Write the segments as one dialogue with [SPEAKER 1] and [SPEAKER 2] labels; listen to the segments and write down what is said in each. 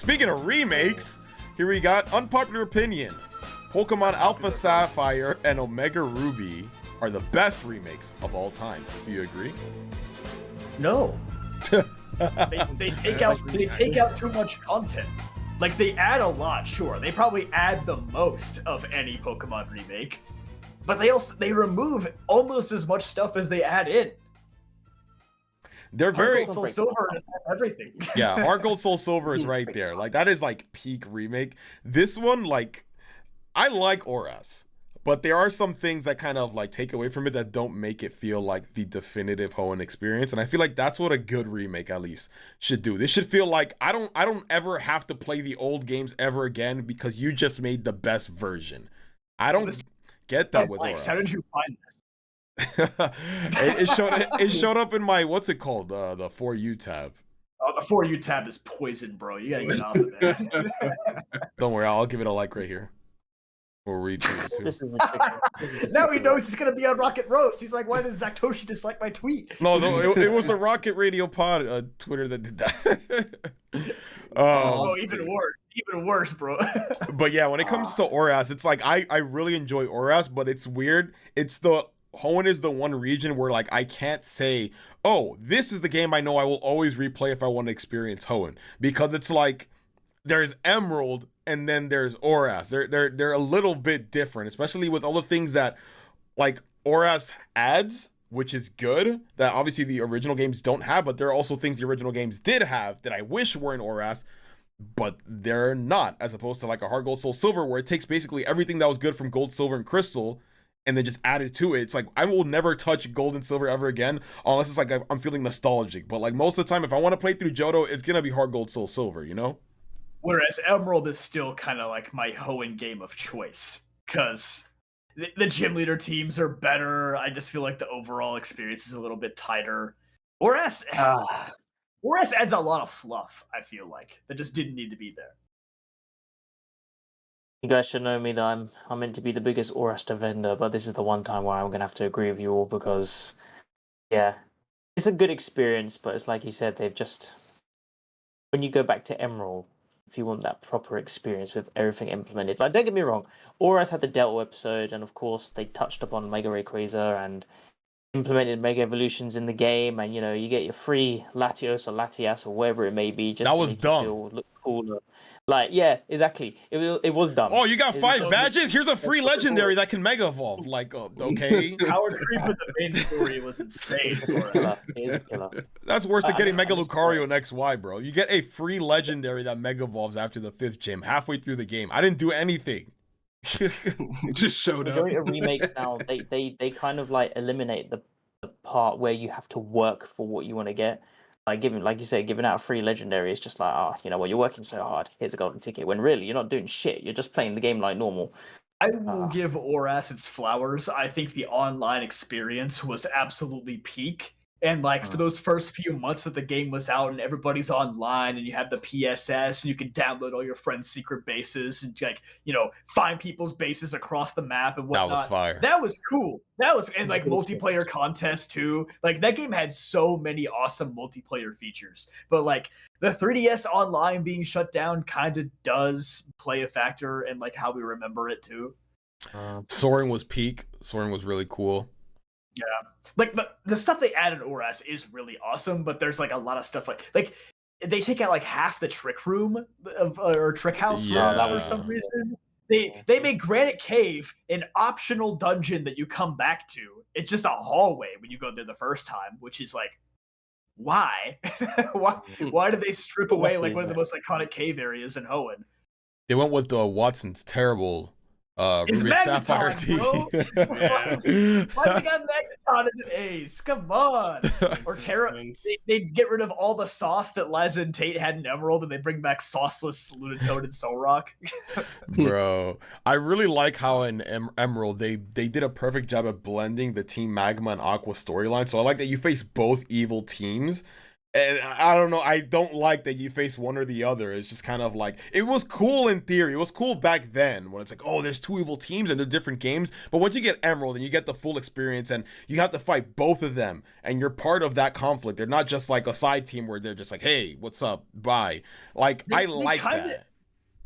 [SPEAKER 1] Speaking of remakes, here we got unpopular opinion. Pokemon Alpha Sapphire and Omega Ruby are the best remakes of all time. Do you agree?
[SPEAKER 2] No. they take out too much content. Like, they add a lot, sure. They probably add the most of any Pokemon remake. But they remove almost as much stuff as they add in.
[SPEAKER 1] They're very
[SPEAKER 2] Soul Silver has everything.
[SPEAKER 1] Yeah, Heart Gold Soul Silver is right there. Like, that is like peak remake. This one, like, I like ORAS, but there are some things that kind of like take away from it that don't make it feel like the definitive Hoenn experience. And I feel like that's what a good remake at least should do. This should feel like I don't ever have to play the old games ever again because you just made the best version. I don't get that with ORAS.
[SPEAKER 2] How did you find this?
[SPEAKER 1] it showed up in my, what's it called, the For You tab.
[SPEAKER 2] Oh, the For You tab is poison, bro. You gotta get off of there.
[SPEAKER 1] Don't worry, I'll give it a like right here. We'll retweet it.
[SPEAKER 3] This is a
[SPEAKER 2] now he knows he's gonna be on Rocket Roast. He's like, why did Zaktoshi dislike my tweet?
[SPEAKER 1] No, it was a Rocket Radio Pod Twitter that did that.
[SPEAKER 2] Even worse, bro.
[SPEAKER 1] But yeah, when it comes to ORAS, it's like I really enjoy ORAS, but it's weird. Hoenn is the one region where like I can't say, oh, this is the game I know I will always replay if I want to experience Hoenn, because it's like there's Emerald and then there's ORAS. They're a little bit different, especially with all the things that like ORAS adds, which is good, that obviously the original games don't have, but there are also things the original games did have that I wish were in ORAS, but they're not, as opposed to like a Heart Gold Soul Silver, where it takes basically everything that was good from Gold, Silver, and Crystal and then just add it to it. It's like I will never touch Gold and Silver ever again unless it's like I'm feeling nostalgic. But like most of the time, if I want to play through Johto, it's gonna be Heart Gold Soul Silver, you know?
[SPEAKER 2] Whereas Emerald is still kind of like my Hoenn game of choice, because the gym leader teams are better. I just feel like the overall experience is a little bit tighter. ORAS adds a lot of fluff, I feel like, that just didn't need to be there.
[SPEAKER 3] You guys should know me that I'm meant to be the biggest ORAS defender, but this is the one time where I'm gonna have to agree with you all because, yeah, it's a good experience, but it's like you said, they've just, when you go back to Emerald, if you want that proper experience with everything implemented, like don't get me wrong, ORAS had the Delta episode, and of course they touched upon Mega Rayquaza and implemented Mega Evolutions in the game, and you know you get your free Latios or Latias or whatever it may be, just
[SPEAKER 1] that
[SPEAKER 3] to
[SPEAKER 1] was
[SPEAKER 3] make
[SPEAKER 1] dumb.
[SPEAKER 3] you feel look cooler. Like, yeah, exactly. It was dumb.
[SPEAKER 1] Oh, you got 5 badges? Here's a free legendary that can Mega Evolve. Like, okay.
[SPEAKER 2] Power creep with the main story was insane.
[SPEAKER 3] It is a killer.
[SPEAKER 1] That's worse than getting Mega Lucario and XY, bro. You get a free legendary that Mega Evolves after the 5th gym, halfway through the game. I didn't do anything.
[SPEAKER 4] Just showed up.
[SPEAKER 3] Majority of remakes now, they kind of like eliminate the part where you have to work for what you want to get. Like you said, giving out a free legendary is just like, you know what, you're working so hard, here's a golden ticket. When really, you're not doing shit. You're just playing the game like normal.
[SPEAKER 2] I will give ORAS its flowers. I think the online experience was absolutely peak. And like for those first few months that the game was out and everybody's online and you have the PSS and you can download all your friends' secret bases and like, you know, find people's bases across the map and whatnot.
[SPEAKER 1] That was fire.
[SPEAKER 2] That was cool. And like multiplayer contests too. Like that game had so many awesome multiplayer features. But like the 3DS online being shut down kind of does play a factor in like how we remember it too.
[SPEAKER 1] Soaring was peak. Soaring was really cool.
[SPEAKER 2] Yeah, like the stuff they added in ORAS is really awesome, but there's like a lot of stuff like they take out like half the trick room or trick house for some reason. They make Granite Cave an optional dungeon that you come back to. It's just a hallway when you go there the first time, which is like, why? why did they strip away like one of the most iconic cave areas in Hoenn?
[SPEAKER 1] They went with Watson's terrible
[SPEAKER 2] it's
[SPEAKER 1] Ruby Sapphire team.
[SPEAKER 2] Bro. Why's he got Magneton as an ace? Come on. Or Terra, they get rid of all the sauce that Liza and Tate had in Emerald and they bring back sauceless Lunatone and Solrock.
[SPEAKER 1] Bro, I really like how in Emerald they did a perfect job of blending the Team Magma and Aqua storyline. So I like that you face both evil teams And I don't know. I don't like that you face one or the other. It's just kind of like, it was cool in theory. It was cool back then when it's like, oh, there's two evil teams and they're different games. But once you get Emerald and you get the full experience and you have to fight both of them and you're part of that conflict, they're not just like a side team where they're just like, hey, what's up? Bye. Like, I like that.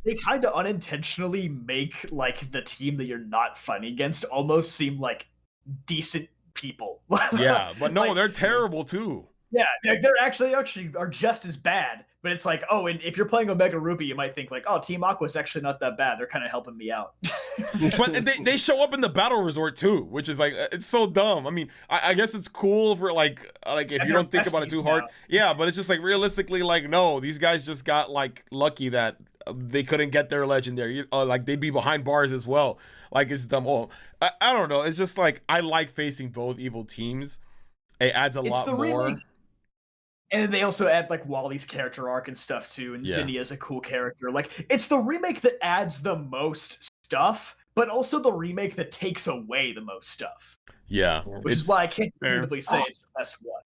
[SPEAKER 2] They kind of unintentionally make like the team that you're not fighting against almost seem like decent people.
[SPEAKER 1] Yeah, but no,
[SPEAKER 2] like,
[SPEAKER 1] they're terrible too.
[SPEAKER 2] Yeah, they're actually are just as bad. But it's like, oh, and if you're playing Omega Ruby, you might think like, oh, Team Aqua's actually not that bad. They're kind of helping me out.
[SPEAKER 1] But they show up in the battle resort too, which is like, it's so dumb. I mean, I guess it's cool for like if you don't think about it too hard. Yeah, but it's just like realistically, like, no, these guys just got like lucky that they couldn't get their legendary. Like they'd be behind bars as well. Like it's dumb. Oh, I don't know. It's just like I like facing both evil teams. It adds a lot more.
[SPEAKER 2] Remake. And they also add like Wally's character arc and stuff too, and Zinnia's a cool character. Like it's the remake that adds the most stuff, but also the remake that takes away the most stuff.
[SPEAKER 1] Yeah,
[SPEAKER 2] which is why I can't definitively say it's the best one.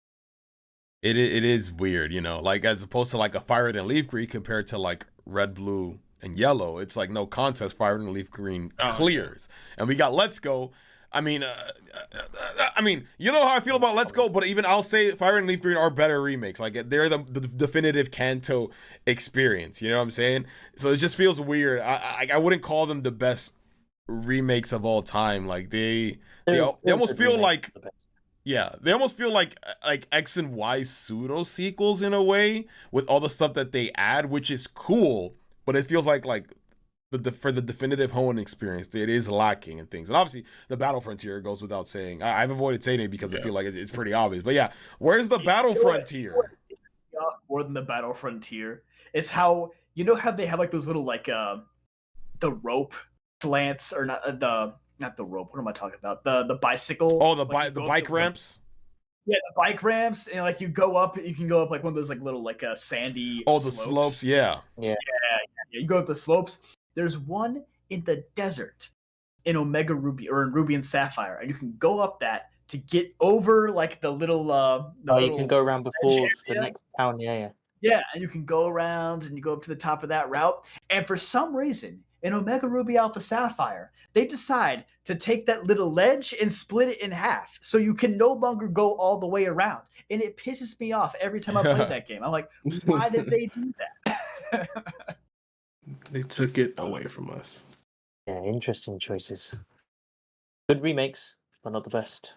[SPEAKER 1] It is weird, you know, like as opposed to like a Fire Red and Leaf Green compared to like Red, Blue, and Yellow. It's like no contest. Fire Red and Leaf Green clears, and we got Let's Go. I mean, you know how I feel about Let's Go, but even I'll say Fire and Leaf Green are better remakes. Like they're the definitive Kanto experience. You know what I'm saying? So it just feels weird. I wouldn't call them the best remakes of all time. Like they almost feel like, yeah, they almost feel like X and Y pseudo sequels in a way with all the stuff that they add, which is cool, but it feels like for the definitive Hoenn experience, it is lacking in things. And obviously, the Battle Frontier goes without saying. I've avoided saying it because I feel like it's pretty obvious. But yeah, where's the Battle Frontier?
[SPEAKER 2] More than the Battle Frontier is how, you know how they have like those little like the rope slants, or not the rope. What am I talking about? The bicycle.
[SPEAKER 1] Oh, the
[SPEAKER 2] bike
[SPEAKER 1] ramps.
[SPEAKER 2] Yeah, the bike ramps, and like you can go up like one of those like little like sandy.
[SPEAKER 1] Oh, the slopes. Yeah.
[SPEAKER 2] You go up the slopes. There's one in the desert in Omega Ruby, or in Ruby and Sapphire, and you can go up that to get over like the little.
[SPEAKER 3] You can go around before the next town. Yeah.
[SPEAKER 2] Yeah, and you can go around and you go up to the top of that route. And for some reason, in Omega Ruby Alpha Sapphire, they decide to take that little ledge and split it in half, so you can no longer go all the way around. And it pisses me off every time I play that game. I'm like, why did they do that?
[SPEAKER 4] They took it away from us.
[SPEAKER 3] Yeah, interesting choices. Good remakes, but not the best.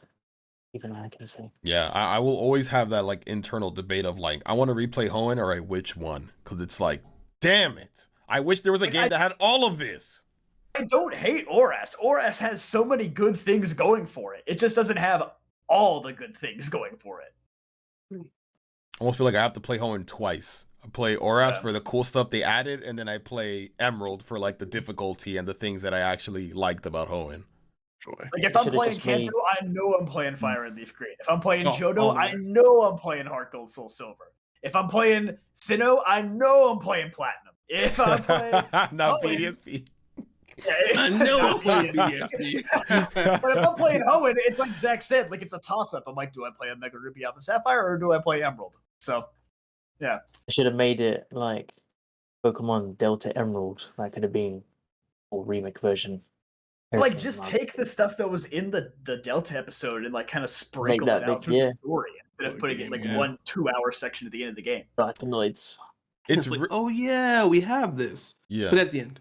[SPEAKER 3] Even I can say.
[SPEAKER 1] Yeah, I will always have that like internal debate of like, I want to replay Hoenn or which one, because it's like, damn it, I wish there was a game that had all of this.
[SPEAKER 2] I don't hate ORAS. ORAS has so many good things going for it. It just doesn't have all the good things going for it.
[SPEAKER 1] I almost feel like I have to play Hoenn twice. I play ORAS for the cool stuff they added, and then I play Emerald for like the difficulty and the things that I actually liked about Hoenn.
[SPEAKER 2] Like if I'm playing Kanto, I know I'm playing Fire and Leaf Green. If I'm playing Johto, I know I'm playing Heart Gold Soul Silver. If I'm playing Sinnoh, I know I'm playing Platinum. If I'm playing
[SPEAKER 1] not PDSP.
[SPEAKER 2] Yeah, I know I'm playing PDSP. But if I'm playing Hoenn, it's like Zach said, like it's a toss-up. I'm like, do I play Omega Ruby Alpha Sapphire or do I play Emerald? So yeah.
[SPEAKER 3] I should have made it like Pokemon Delta Emerald. That could have been a remake version.
[SPEAKER 2] Like, just take the stuff that was in the Delta episode and like kind of sprinkle it out through the story instead of putting it in like 1-2 hour section at the end of the game.
[SPEAKER 3] It's
[SPEAKER 4] like, oh yeah, we have this.
[SPEAKER 1] Yeah.
[SPEAKER 4] But at the end.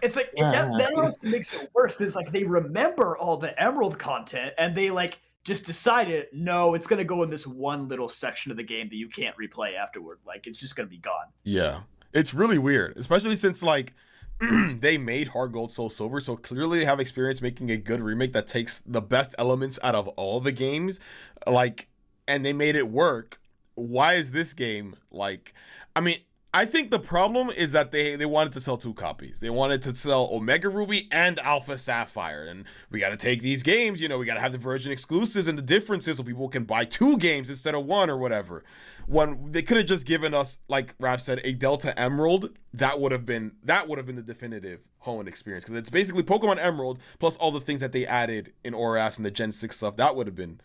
[SPEAKER 2] It's like that also makes it worse. It's like they remember all the Emerald content and they like just decided, no, it's gonna go in this one little section of the game that you can't replay afterward. Like it's just gonna be gone.
[SPEAKER 1] Yeah. It's really weird, especially since like they made Heart Gold Soul Silver, so clearly they have experience making a good remake that takes the best elements out of all the games, like, and they made it work. Why is this game like? I mean, I think the problem is that they wanted to sell 2 copies. They wanted to sell Omega Ruby and Alpha Sapphire, and we got to take these games. You know, we got to have the version exclusives and the differences so people can buy 2 games instead of 1 or whatever. When they could have just given us, like Raph said, a Delta Emerald, that would have been the definitive Hoenn experience, because it's basically Pokemon Emerald plus all the things that they added in ORAS and the Gen 6 stuff. That would have been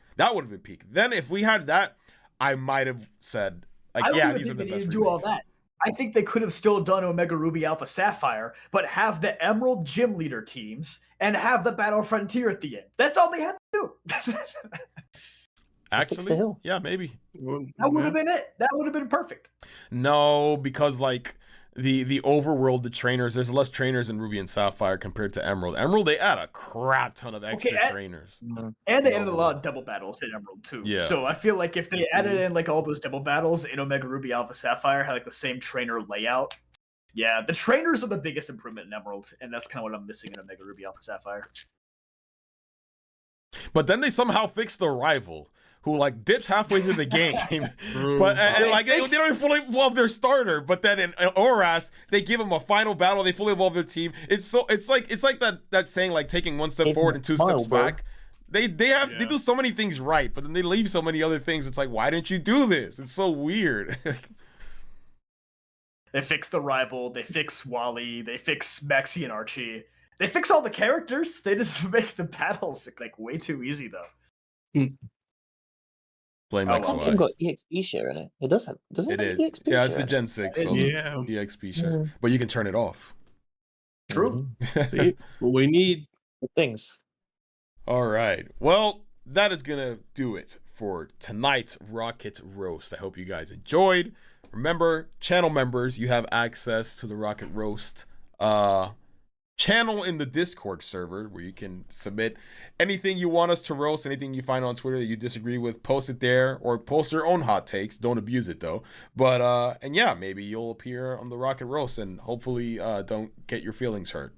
[SPEAKER 1] peak. Then if we had that, I might have said Like,
[SPEAKER 2] I don't
[SPEAKER 1] yeah,
[SPEAKER 2] even
[SPEAKER 1] these are
[SPEAKER 2] think
[SPEAKER 1] the
[SPEAKER 2] they
[SPEAKER 1] best
[SPEAKER 2] need to do all
[SPEAKER 1] remakes.
[SPEAKER 2] that. I think they could have still done Omega Ruby Alpha Sapphire, but have the Emerald Gym Leader teams and have the Battle Frontier at the end. That's all they had to do.
[SPEAKER 3] Fix the
[SPEAKER 1] Actually,
[SPEAKER 3] hill.
[SPEAKER 1] yeah, maybe.
[SPEAKER 2] That would have been it. That would have been perfect.
[SPEAKER 1] No, because like the overworld, the trainers, there's less trainers in Ruby and Sapphire compared to Emerald. Emerald, they add a crap ton of extra trainers.
[SPEAKER 2] And they added a lot of double battles in Emerald too.
[SPEAKER 1] Yeah.
[SPEAKER 2] So I feel like if they added in like all those double battles in Omega Ruby Alpha Sapphire, had like the same trainer layout. Yeah, the trainers are the biggest improvement in Emerald, and that's kind of what I'm missing in Omega Ruby Alpha Sapphire.
[SPEAKER 1] But then they somehow fixed the rival, who like dips halfway through the game, but and, like they don't even fully evolve their starter. But then in ORAS, they give them a final battle. They fully evolve their team. It's like that saying like taking one step forward and two steps back. They do so many things right, but then they leave so many other things. It's like, why didn't you do this? It's so weird.
[SPEAKER 2] They fix the rival. They fix Wally. They fix Maxie and Archie. They fix all the characters. They just make the battles like way too easy though.
[SPEAKER 1] Blame
[SPEAKER 3] It's
[SPEAKER 1] XY.
[SPEAKER 3] got EXP share in it. It does have. Does it?
[SPEAKER 1] It
[SPEAKER 3] have
[SPEAKER 1] is.
[SPEAKER 3] EXP
[SPEAKER 1] Yeah, it's
[SPEAKER 3] share
[SPEAKER 1] the
[SPEAKER 3] in it?
[SPEAKER 1] Gen 6. So
[SPEAKER 4] Yeah.
[SPEAKER 1] EXP share. But you can turn it off.
[SPEAKER 2] True.
[SPEAKER 4] See, that's what we need.
[SPEAKER 3] Good things.
[SPEAKER 1] All right. Well, that is going to do it for tonight's Rocket Roast. I hope you guys enjoyed. Remember, channel members, you have access to the Rocket Roast channel in the Discord server where you can submit anything you want us to roast, anything you find on Twitter that you disagree with, post it there, or post your own hot takes. Don't abuse it though. But and yeah, maybe you'll appear on the Rocket Roast and hopefully don't get your feelings hurt.